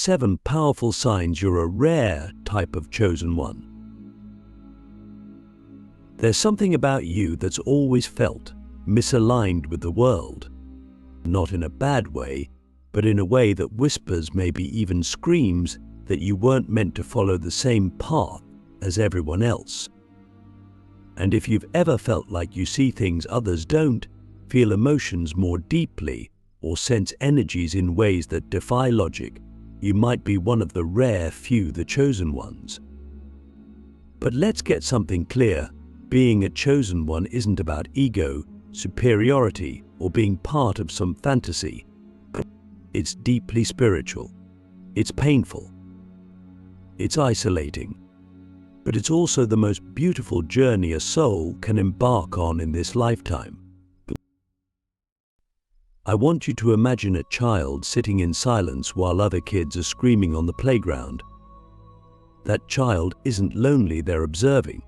7 powerful signs you're a rare type of chosen one. There's something about you that's always felt misaligned with the world. Not in a bad way, but in a way that whispers, maybe even screams, that you weren't meant to follow the same path as everyone else. And if you've ever felt like you see things others don't, feel emotions more deeply, or sense energies in ways that defy logic, you might be one of the rare few, the chosen ones. But let's get something clear. Being a chosen one isn't about ego, superiority, or being part of some fantasy. It's deeply spiritual. It's painful. It's isolating. But it's also the most beautiful journey a soul can embark on in this lifetime. I want you to imagine a child sitting in silence while other kids are screaming on the playground. That child isn't lonely, they're observing.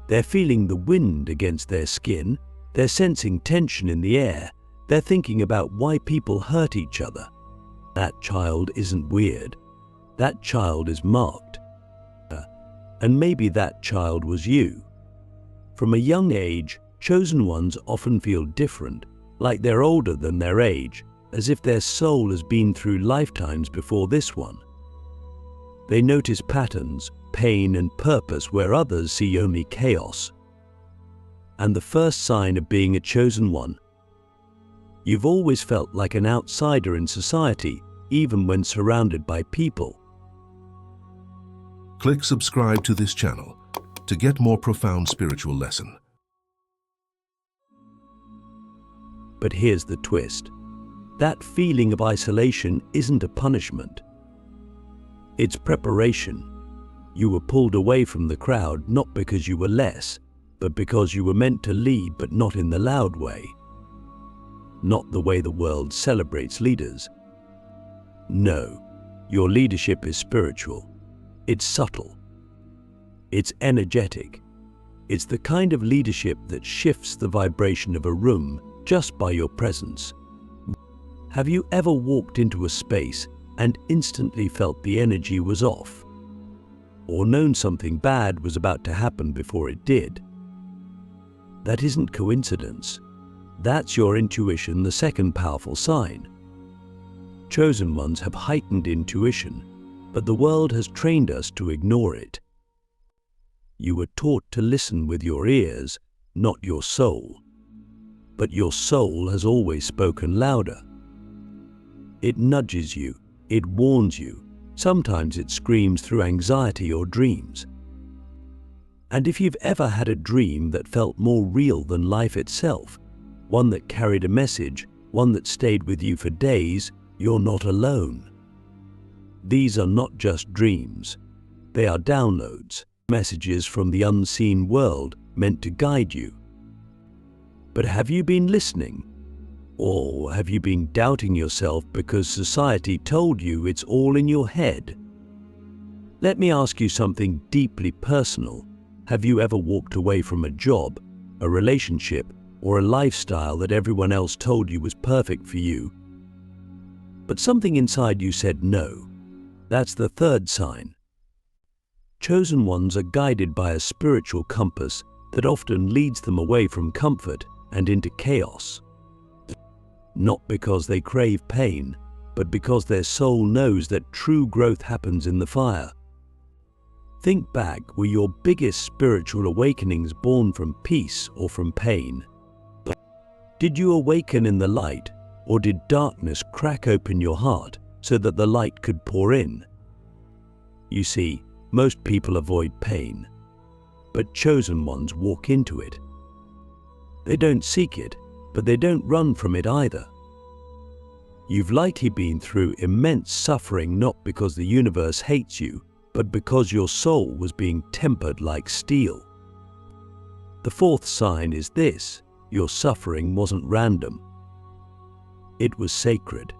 They're feeling the wind against their skin, they're sensing tension in the air, they're thinking about why people hurt each other. That child isn't weird. That child is marked. And maybe that child was you. From a young age, chosen ones often feel different, like they're older than their age, as if their soul has been through lifetimes before this one. They notice patterns, pain, and purpose where others see only chaos. And the first sign of being a chosen one: you've always felt like an outsider in society, even when surrounded by people. Click subscribe to this channel to get more profound spiritual lesson. But here's the twist. That feeling of isolation isn't a punishment. It's preparation. You were pulled away from the crowd not because you were less, but because you were meant to lead, but not in the loud way. Not the way the world celebrates leaders. No, your leadership is spiritual. It's subtle. It's energetic. It's the kind of leadership that shifts the vibration of a room just by your presence. Have you ever walked into a space and instantly felt the energy was off? Or known something bad was about to happen before it did? That isn't coincidence. That's your intuition, the second powerful sign. Chosen ones have heightened intuition, but the world has trained us to ignore it. You were taught to listen with your ears, not your soul. But your soul has always spoken louder. It nudges you, it warns you, sometimes it screams through anxiety or dreams. And if you've ever had a dream that felt more real than life itself, one that carried a message, one that stayed with you for days, you're not alone. These are not just dreams. They are downloads, messages from the unseen world meant to guide you. But have you been listening? Or have you been doubting yourself because society told you it's all in your head? Let me ask you something deeply personal. Have you ever walked away from a job, a relationship, or a lifestyle that everyone else told you was perfect for you? But something inside you said no. That's the third sign. Chosen ones are guided by a spiritual compass that often leads them away from comfort and into chaos. Not because they crave pain, but because their soul knows that true growth happens in the fire. Think back, were your biggest spiritual awakenings born from peace or from pain? Did you awaken in the light, or did darkness crack open your heart so that the light could pour in? You see, most people avoid pain, but chosen ones walk into it. They don't seek it, but they don't run from it either. You've likely been through immense suffering not because the universe hates you, but because your soul was being tempered like steel. The fourth sign is this: your suffering wasn't random. It was sacred.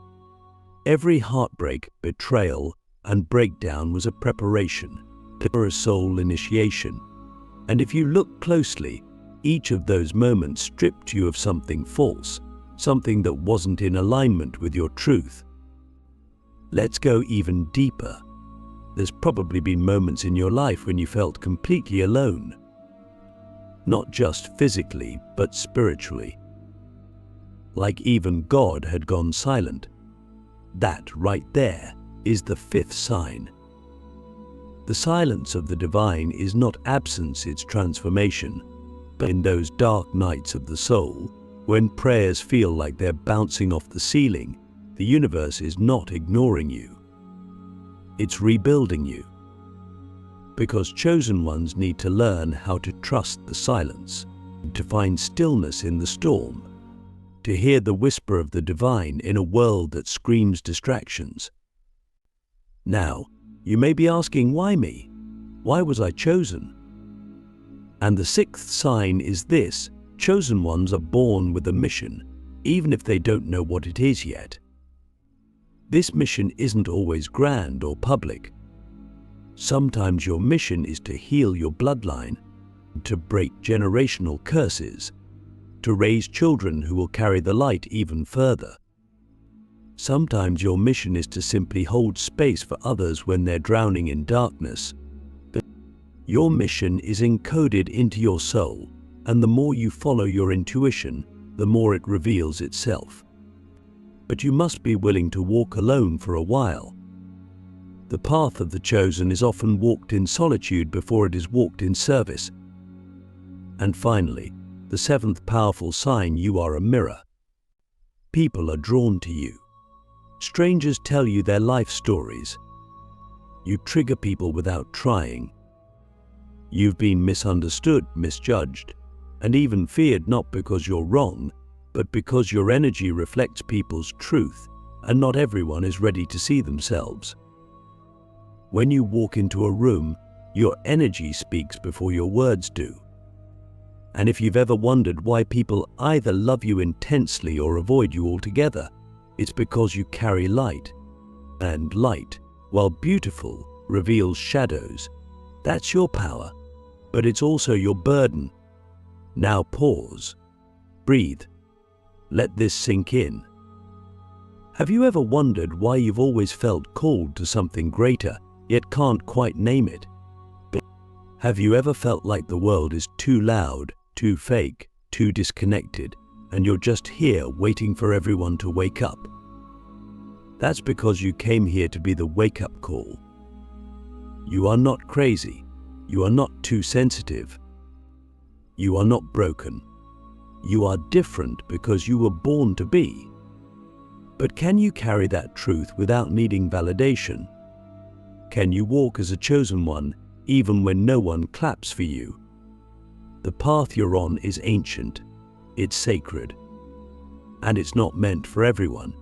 Every heartbreak, betrayal, and breakdown was a preparation for a soul initiation. And if you look closely, each of those moments stripped you of something false, something that wasn't in alignment with your truth. Let's go even deeper. There's probably been moments in your life when you felt completely alone. Not just physically, but spiritually. Like even God had gone silent. That right there is the fifth sign. The silence of the divine is not absence, it's transformation. But in those dark nights of the soul, when prayers feel like they're bouncing off the ceiling, the universe is not ignoring you. It's rebuilding you. Because chosen ones need to learn how to trust the silence, to find stillness in the storm, to hear the whisper of the divine in a world that screams distractions. Now, you may be asking, why me? Why was I chosen? And the sixth sign is this: chosen ones are born with a mission, even if they don't know what it is yet. This mission isn't always grand or public. Sometimes your mission is to heal your bloodline, to break generational curses, to raise children who will carry the light even further. Sometimes your mission is to simply hold space for others when they're drowning in darkness. Your mission is encoded into your soul, and the more you follow your intuition, the more it reveals itself. But you must be willing to walk alone for a while. The path of the chosen is often walked in solitude before it is walked in service. And finally, the seventh powerful sign: you are a mirror. People are drawn to you. Strangers tell you their life stories. You trigger people without trying. You've been misunderstood, misjudged, and even feared, not because you're wrong, but because your energy reflects people's truth, and not everyone is ready to see themselves. When you walk into a room, your energy speaks before your words do. And if you've ever wondered why people either love you intensely or avoid you altogether, it's because you carry light. And light, while beautiful, reveals shadows. That's your power, but it's also your burden. Now pause. Breathe. Let this sink in. Have you ever wondered why you've always felt called to something greater, yet can't quite name it? Have you ever felt like the world is too loud, too fake, too disconnected, and you're just here waiting for everyone to wake up? That's because you came here to be the wake-up call. You are not crazy. You are not too sensitive. You are not broken. You are different because you were born to be. But can you carry that truth without needing validation? Can you walk as a chosen one even when no one claps for you? The path you're on is ancient, it's sacred, and it's not meant for everyone.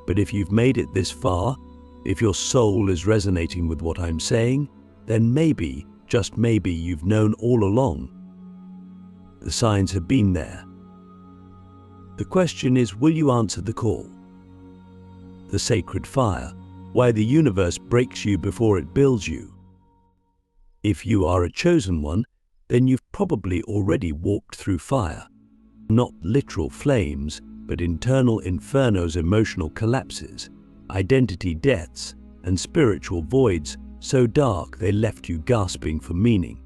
But if you've made it this far, if your soul is resonating with what I'm saying, then maybe, just maybe, you've known all along. The signs have been there. The question is, will you answer the call? The sacred fire, why the universe breaks you before it builds you. If you are a chosen one, then you've probably already walked through fire. Not literal flames, but internal infernos, emotional collapses, identity deaths, and spiritual voids so dark they left you gasping for meaning.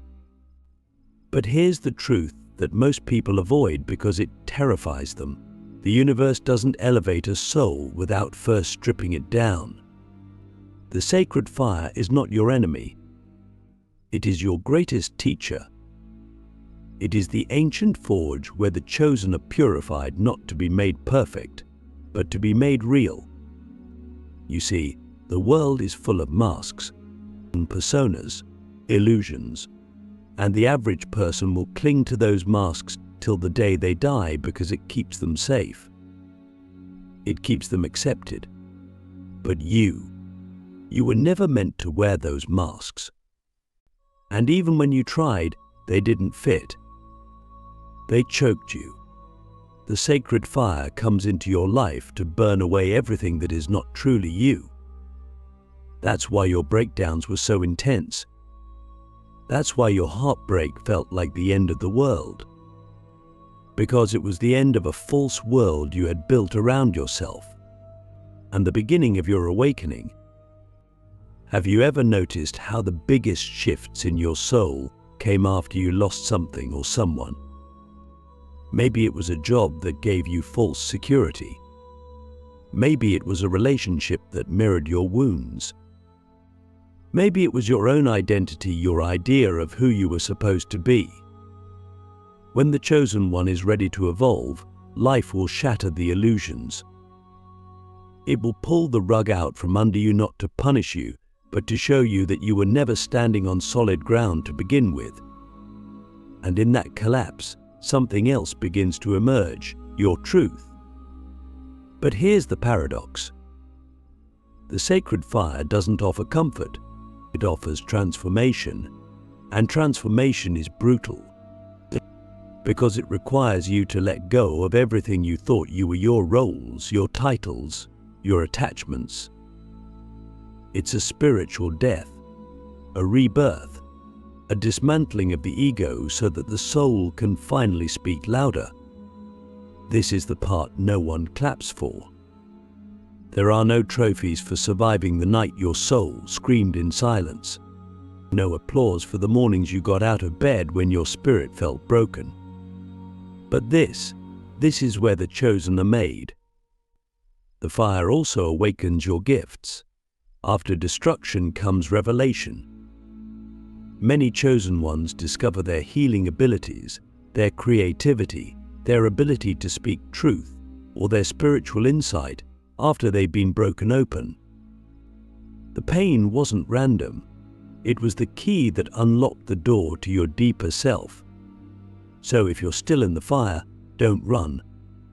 But here's the truth that most people avoid because it terrifies them. The universe doesn't elevate a soul without first stripping it down. The sacred fire is not your enemy. It is your greatest teacher. It is the ancient forge where the chosen are purified, not to be made perfect, but to be made real. You see, the world is full of masks, personas, illusions, and the average person will cling to those masks till the day they die because it keeps them safe. It keeps them accepted. But you were never meant to wear those masks. And even when you tried, they didn't fit. They choked you. The sacred fire comes into your life to burn away everything that is not truly you. That's why your breakdowns were so intense. That's why your heartbreak felt like the end of the world. Because it was the end of a false world you had built around yourself. and the beginning of your awakening. Have you ever noticed how the biggest shifts in your soul came after you lost something or someone? Maybe it was a job that gave you false security. Maybe it was a relationship that mirrored your wounds. Maybe it was your own identity, your idea of who you were supposed to be. When the chosen one is ready to evolve, life will shatter the illusions. It will pull the rug out from under you, not to punish you, but to show you that you were never standing on solid ground to begin with. And in that collapse, something else begins to emerge, your truth. But here's the paradox. The sacred fire doesn't offer comfort. It offers transformation, and transformation is brutal, because it requires you to let go of everything you thought you were, your roles, your titles, your attachments. It's a spiritual death, a rebirth, a dismantling of the ego so that the soul can finally speak louder. This is the part no one claps for. There are no trophies for surviving the night your soul screamed in silence. No applause for the mornings you got out of bed when your spirit felt broken. But this is where the chosen are made. The fire also awakens your gifts. After destruction comes revelation. Many chosen ones discover their healing abilities, their creativity, their ability to speak truth, or their spiritual insight after they've been broken open. The pain wasn't random. It was the key that unlocked the door to your deeper self. So if you're still in the fire, don't run.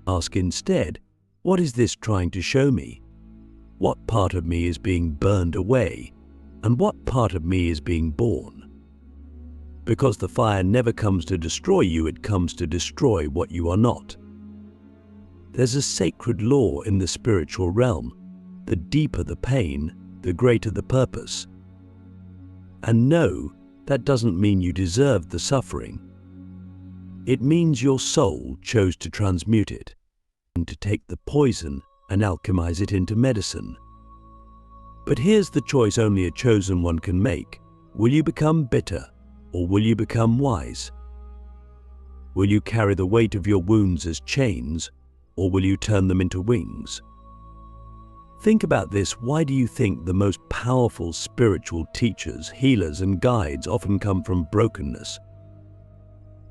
Ask instead, what is this trying to show me? What part of me is being burned away, and what part of me is being born? Because the fire never comes to destroy you, it comes to destroy what you are not. There's a sacred law in the spiritual realm. The deeper the pain, the greater the purpose. And no, that doesn't mean you deserved the suffering. It means your soul chose to transmute it, and to take the poison and alchemize it into medicine. But here's the choice only a chosen one can make. Will you become bitter, or will you become wise? Will you carry the weight of your wounds as chains, or will you turn them into wings? Think about this. Why do you think the most powerful spiritual teachers, healers, and guides often come from brokenness?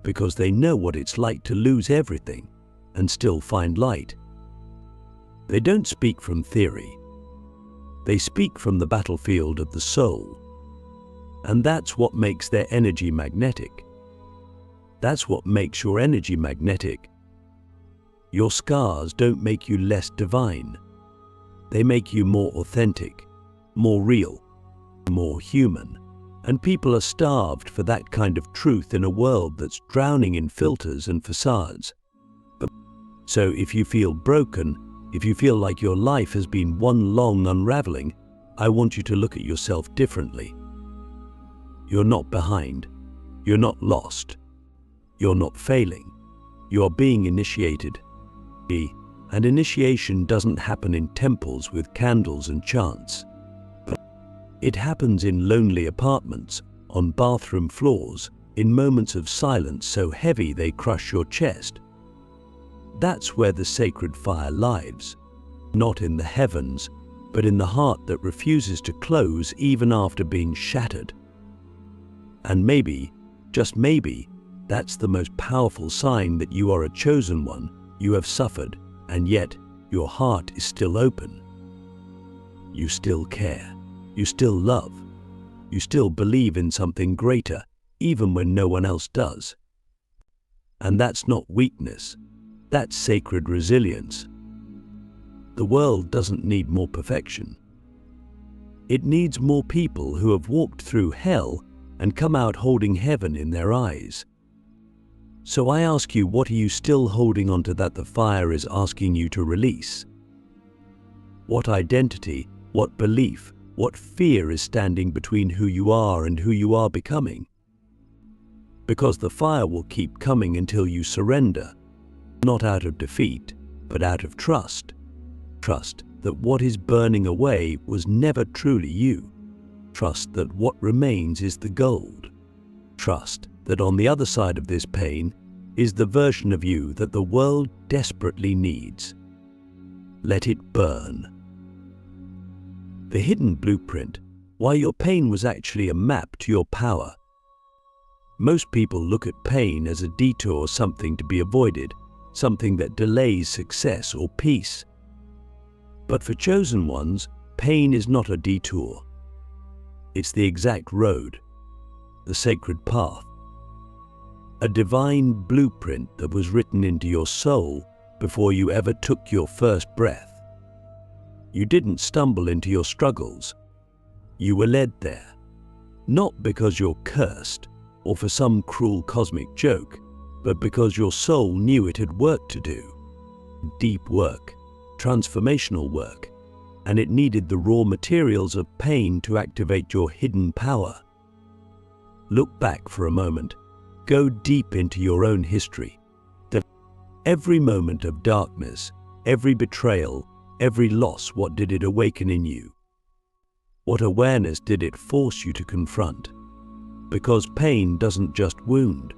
Because they know what it's like to lose everything and still find light. They don't speak from theory. They speak from the battlefield of the soul. And that's what makes their energy magnetic. That's what makes your energy magnetic. Your scars don't make you less divine. They make you more authentic, more real, more human. And people are starved for that kind of truth in a world that's drowning in filters and facades. So if you feel broken, if you feel like your life has been one long unraveling, I want you to look at yourself differently. You're not behind. You're not lost. You're not failing. You are being initiated. And initiation doesn't happen in temples with candles and chants. It happens in lonely apartments, on bathroom floors, in moments of silence so heavy they crush your chest. That's where the sacred fire lives, not in the heavens, but in the heart that refuses to close even after being shattered. And maybe, just maybe, that's the most powerful sign that you are a chosen one. You have suffered, and yet your heart is still open. You still care. You still love. You still believe in something greater, even when no one else does. And that's not weakness. That's sacred resilience. The world doesn't need more perfection. It needs more people who have walked through hell and come out holding heaven in their eyes. So I ask you, what are you still holding onto that the fire is asking you to release? What identity, what belief, what fear is standing between who you are and who you are becoming? Because the fire will keep coming until you surrender, not out of defeat, but out of trust. Trust that what is burning away was never truly you. Trust that what remains is the gold. Trust that on the other side of this pain is the version of you that the world desperately needs. Let it burn. The hidden blueprint, why your pain was actually a map to your power. Most people look at pain as a detour, something to be avoided, something that delays success or peace. But for chosen ones, pain is not a detour. It's the exact road, the sacred path, a divine blueprint that was written into your soul before you ever took your first breath. You didn't stumble into your struggles. You were led there, not because you're cursed or for some cruel cosmic joke, but because your soul knew it had work to do. Deep work, transformational work, and it needed the raw materials of pain to activate your hidden power. Look back for a moment. Go deep into your own history. Every moment of darkness, every betrayal, every loss, what did it awaken in you? What awareness did it force you to confront? Because pain doesn't just wound.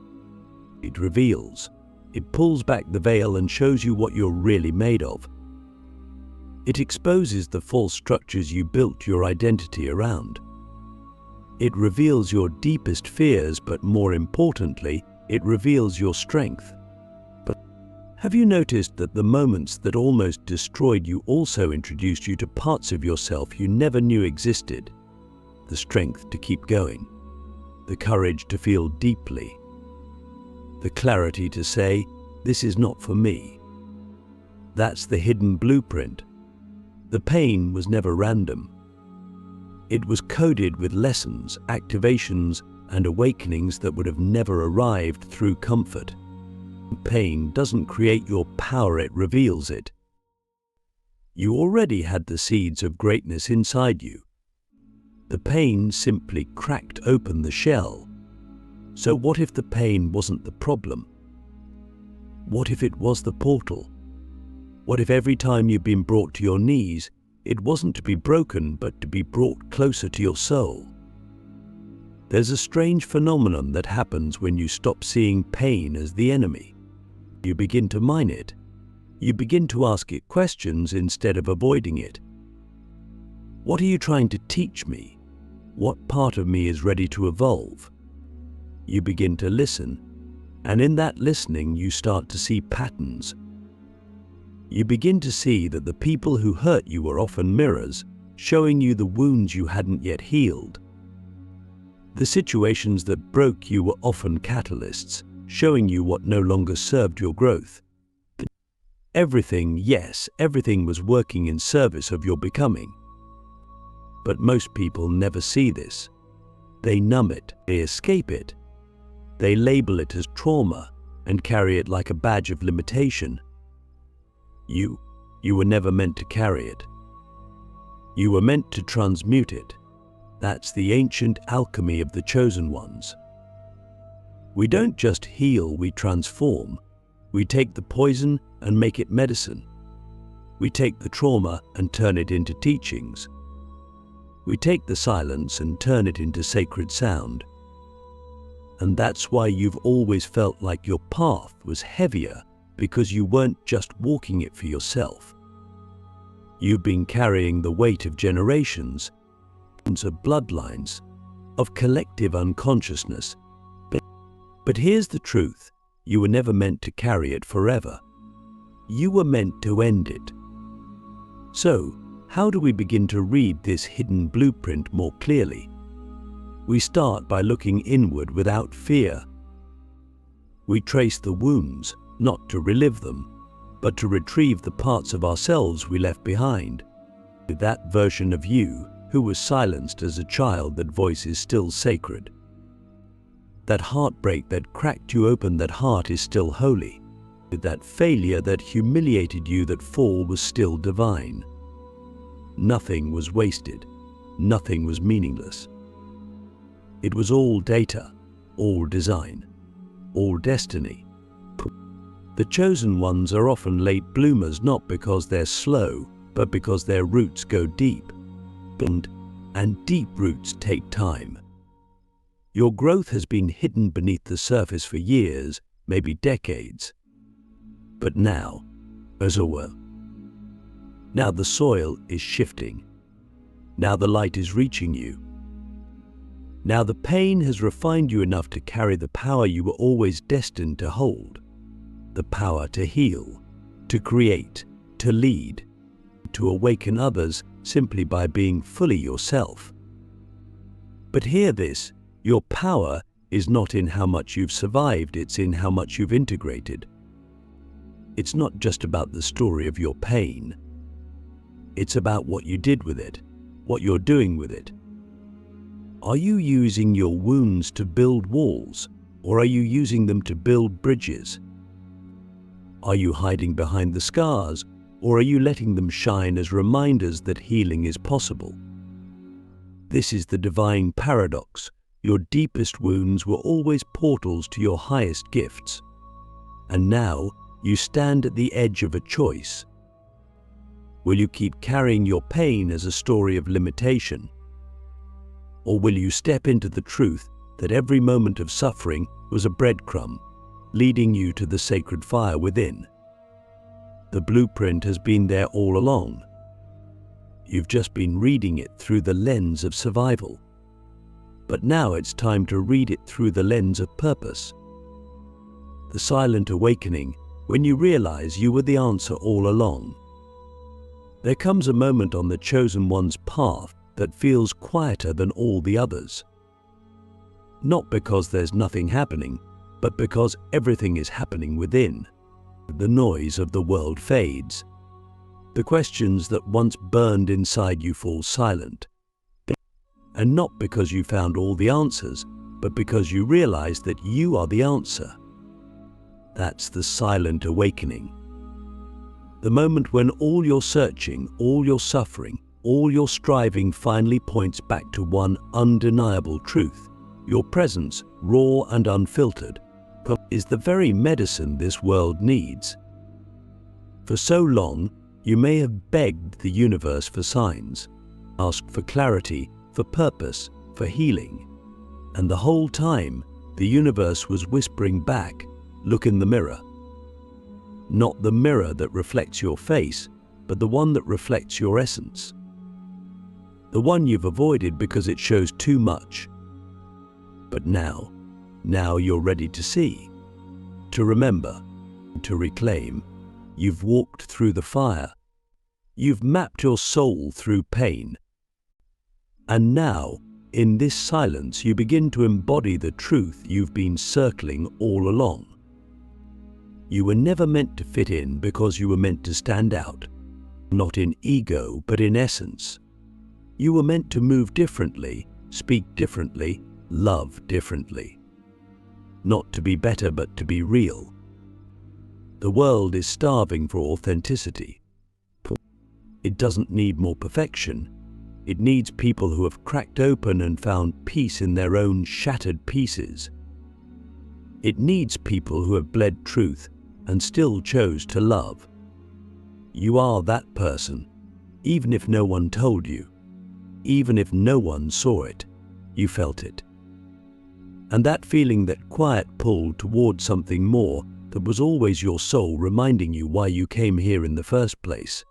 It reveals. It pulls back the veil and shows you what you're really made of. It exposes the false structures you built your identity around. It reveals your deepest fears, but more importantly, it reveals your strength. But have you noticed that the moments that almost destroyed you also introduced you to parts of yourself you never knew existed? The strength to keep going, the courage to feel deeply, the clarity to say, "This is not for me." That's the hidden blueprint. The pain was never random. It was coded with lessons, activations, and awakenings that would have never arrived through comfort. Pain doesn't create your power, it reveals it. You already had the seeds of greatness inside you. The pain simply cracked open the shell. So what if the pain wasn't the problem? What if it was the portal? What if every time you've been brought to your knees, it wasn't to be broken, but to be brought closer to your soul? There's a strange phenomenon that happens when you stop seeing pain as the enemy. You begin to mine it. You begin to ask it questions instead of avoiding it. What are you trying to teach me? What part of me is ready to evolve? You begin to listen, and in that listening you start to see patterns. You begin to see that the people who hurt you were often mirrors, showing you the wounds you hadn't yet healed. The situations that broke you were often catalysts, showing you what no longer served your growth. Everything, yes, everything was working in service of your becoming. But most people never see this. They numb it, they escape it. They label it as trauma and carry it like a badge of limitation. You were never meant to carry it. You were meant to transmute it. That's the ancient alchemy of the chosen ones. We don't just heal, we transform. We take the poison and make it medicine. We take the trauma and turn it into teachings. We take the silence and turn it into sacred sound. And that's why you've always felt like your path was heavier, because you weren't just walking it for yourself. You've been carrying the weight of generations, of bloodlines, of collective unconsciousness. But here's the truth, you were never meant to carry it forever. You were meant to end it. So, how do we begin to read this hidden blueprint more clearly? We start by looking inward without fear. We trace the wounds, not to relive them, but to retrieve the parts of ourselves we left behind. That version of you who was silenced as a child, that voice is still sacred. That heartbreak that cracked you open, that heart is still holy. That failure that humiliated you, that fall was still divine. Nothing was wasted. Nothing was meaningless. It was all data, all design, all destiny. The chosen ones are often late bloomers, not because they're slow, but because their roots go deep. And deep roots take time. Your growth has been hidden beneath the surface for years, maybe decades. But now, now the soil is shifting. Now the light is reaching you. Now the pain has refined you enough to carry the power you were always destined to hold. The power to heal, to create, to lead, to awaken others simply by being fully yourself. But hear this, your power is not in how much you've survived, it's in how much you've integrated. It's not just about the story of your pain. It's about what you did with it, what you're doing with it. Are you using your wounds to build walls, or are you using them to build bridges? Are you hiding behind the scars, or are you letting them shine as reminders that healing is possible? This is the divine paradox. Your deepest wounds were always portals to your highest gifts. And now you stand at the edge of a choice. Will you keep carrying your pain as a story of limitation? Or will you step into the truth that every moment of suffering was a breadcrumb, leading you to the sacred fire within? The blueprint has been there all along. You've just been reading it through the lens of survival. But now it's time to read it through the lens of purpose. The silent awakening, when you realize you were the answer all along. There comes a moment on the chosen one's path that feels quieter than all the others. Not because there's nothing happening, but because everything is happening within. The noise of the world fades. The questions that once burned inside you fall silent. And not because you found all the answers, but because you realize that you are the answer. That's the silent awakening. The moment when all your searching, all your suffering, all your striving finally points back to one undeniable truth. Your presence, raw and unfiltered, is the very medicine this world needs. For so long, you may have begged the universe for signs, asked for clarity, for purpose, for healing. And the whole time, the universe was whispering back, look in the mirror. Not the mirror that reflects your face, but the one that reflects your essence. The one you've avoided because it shows too much. But now you're ready to see, to remember, to reclaim. You've walked through the fire. You've mapped your soul through pain. And now, in this silence, you begin to embody the truth you've been circling all along. You were never meant to fit in because you were meant to stand out. Not in ego, but in essence. You were meant to move differently, speak differently, love differently. Not to be better, but to be real. The world is starving for authenticity. It doesn't need more perfection. It needs people who have cracked open and found peace in their own shattered pieces. It needs people who have bled truth and still chose to love. You are that person, even if no one told you, even if no one saw it, you felt it. And that feeling, that quiet pull toward something more, that was always your soul reminding you why you came here in the first place.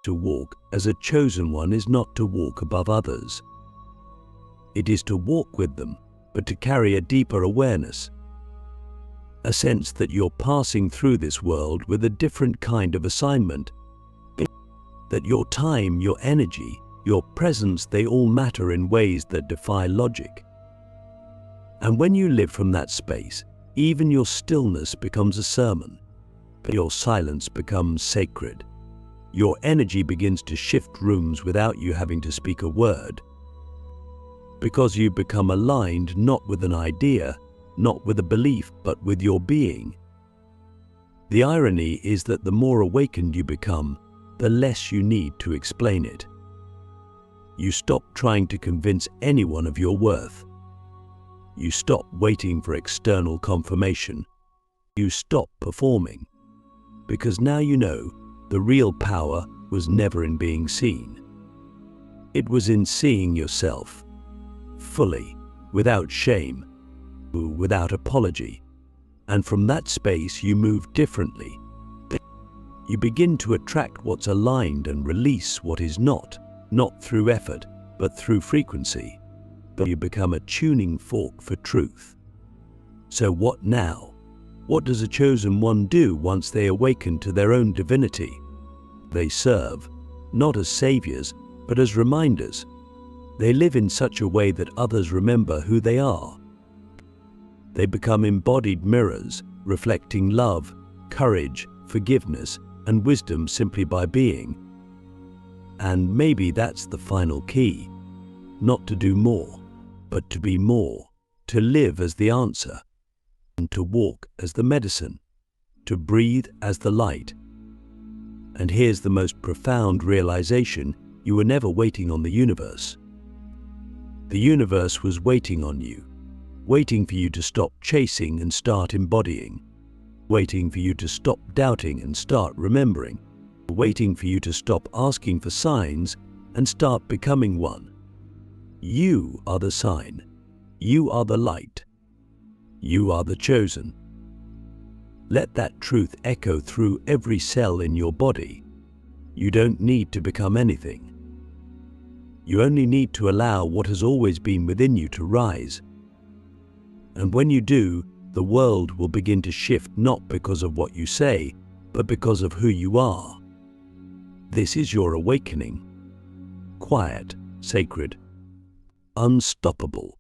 To walk as a chosen one is not to walk above others. It is to walk with them, but to carry a deeper awareness. A sense that you're passing through this world with a different kind of assignment. That your time, your energy, your presence, they all matter in ways that defy logic. And when you live from that space, even your stillness becomes a sermon. Your silence becomes sacred. Your energy begins to shift rooms without you having to speak a word. Because you become aligned not with an idea, not with a belief, but with your being. The irony is that the more awakened you become, the less you need to explain it. You stop trying to convince anyone of your worth. You stop waiting for external confirmation. You stop performing. Because now you know the real power, was never in being seen. It was in seeing yourself fully, without shame, without apology. And from that space you move differently. You begin to attract what's aligned and release what is not through effort, but through frequency. You become a tuning fork for truth. So what now? What does a chosen one do once they awaken to their own divinity? They serve, not as saviors, but as reminders. They live in such a way that others remember who they are. They become embodied mirrors, reflecting love, courage, forgiveness, and wisdom simply by being. And maybe that's the final key. Not to do more, but to be more, to live as the answer, and to walk as the medicine, to breathe as the light. And here's the most profound realization: you were never waiting on the universe. The universe was waiting on you, waiting for you to stop chasing and start embodying, waiting for you to stop doubting and start remembering, waiting for you to stop asking for signs and start becoming one. You are the sign. You are the light. You are the chosen. Let that truth echo through every cell in your body. You don't need to become anything. You only need to allow what has always been within you to rise. And when you do, the world will begin to shift, not because of what you say, but because of who you are. This is your awakening. Quiet, sacred, unstoppable.